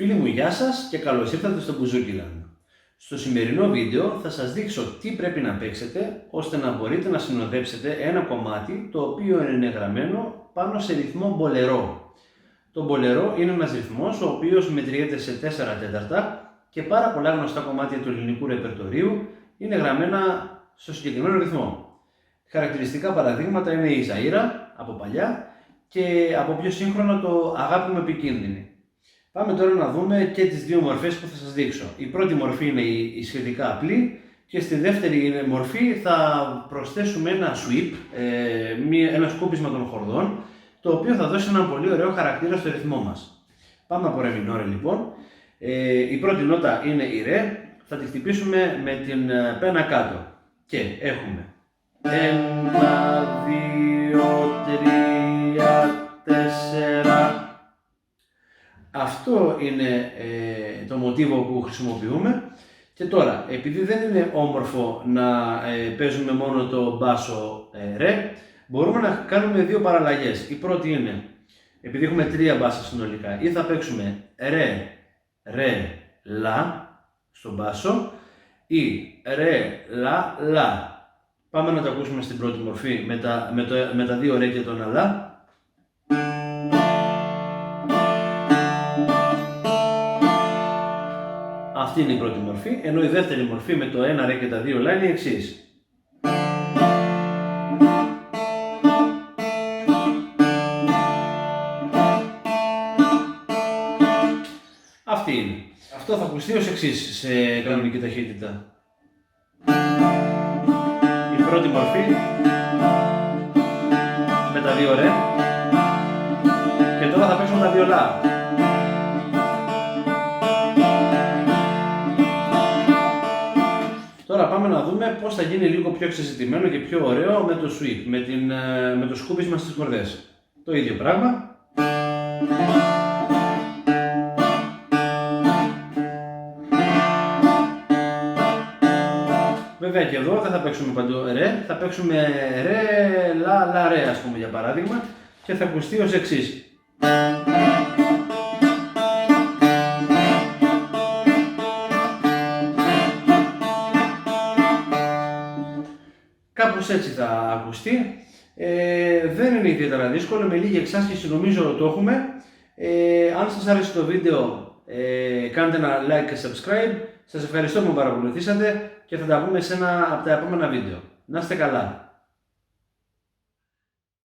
Φίλοι μου, γεια σας και καλώς ήρθατε στο Μπουζούκιλαν. Στο σημερινό βίντεο θα σας δείξω τι πρέπει να παίξετε ώστε να μπορείτε να συνοδέψετε ένα κομμάτι το οποίο είναι γραμμένο πάνω σε ρυθμό μπολερό. Το μπολερό είναι ένας ρυθμός ο οποίος μετριέται σε 4 τέταρτα και πάρα πολλά γνωστά κομμάτια του ελληνικού ρεπερτορίου είναι γραμμένα στο συγκεκριμένο ρυθμό. Χαρακτηριστικά παραδείγματα είναι η Ζαΐρα από παλιά και από πιο σύγχρονα το Αγάπη μου επικίνδυνη. Πάμε τώρα να δούμε και τις δύο μορφές που θα σας δείξω. Η πρώτη μορφή είναι η σχετικά απλή και στη δεύτερη μορφή θα προσθέσουμε ένα sweep, ένα σκούπισμα των χορδών, το οποίο θα δώσει ένα πολύ ωραίο χαρακτήρα στο ρυθμό μας. Πάμε από ρε μινόρε λοιπόν. Η πρώτη νότα είναι η ρε, θα τη χτυπήσουμε με την πένα κάτω και έχουμε 1, 2, 3, 4. Αυτό είναι το μοτίβο που χρησιμοποιούμε και τώρα επειδή δεν είναι όμορφο να παίζουμε μόνο το μπάσο ρε, μπορούμε να κάνουμε δύο παραλλαγές. Η πρώτη είναι, επειδή έχουμε τρία μπάσα συνολικά, ή θα παίξουμε ρε, ρε, λα στο μπάσο ή ρε, λα, λα. Πάμε να το ακούσουμε στην πρώτη μορφή με τα δύο ρε και τον λα. Αυτή είναι η πρώτη μορφή, ενώ η δεύτερη μορφή με το ένα ρε και τα δύο λα είναι η εξής. Αυτή είναι. Αυτό θα ακουστεί ως εξής σε κανονική ταχύτητα. Η πρώτη μορφή με τα δύο ρε και τώρα θα παίξουμε τα δύο λα. Τώρα πάμε να δούμε πώς θα γίνει λίγο πιο εξεζητημένο και πιο ωραίο με το sweep, με το σκούπισμα στις χορδές. Το ίδιο πράγμα. Βέβαια και εδώ δεν θα παίξουμε παντού ρε, θα παίξουμε ρε, λα, λα, ρε ας πούμε για παράδειγμα και θα ακουστεί ως εξής. Κάπως έτσι θα ακουστεί, δεν είναι ιδιαίτερα δύσκολο, με λίγη εξάσκηση νομίζω το έχουμε. Αν σας άρεσε το βίντεο κάντε ένα like και subscribe. Σας ευχαριστώ που με παρακολουθήσατε και θα τα πούμε σε ένα από τα επόμενα βίντεο. Να είστε καλά!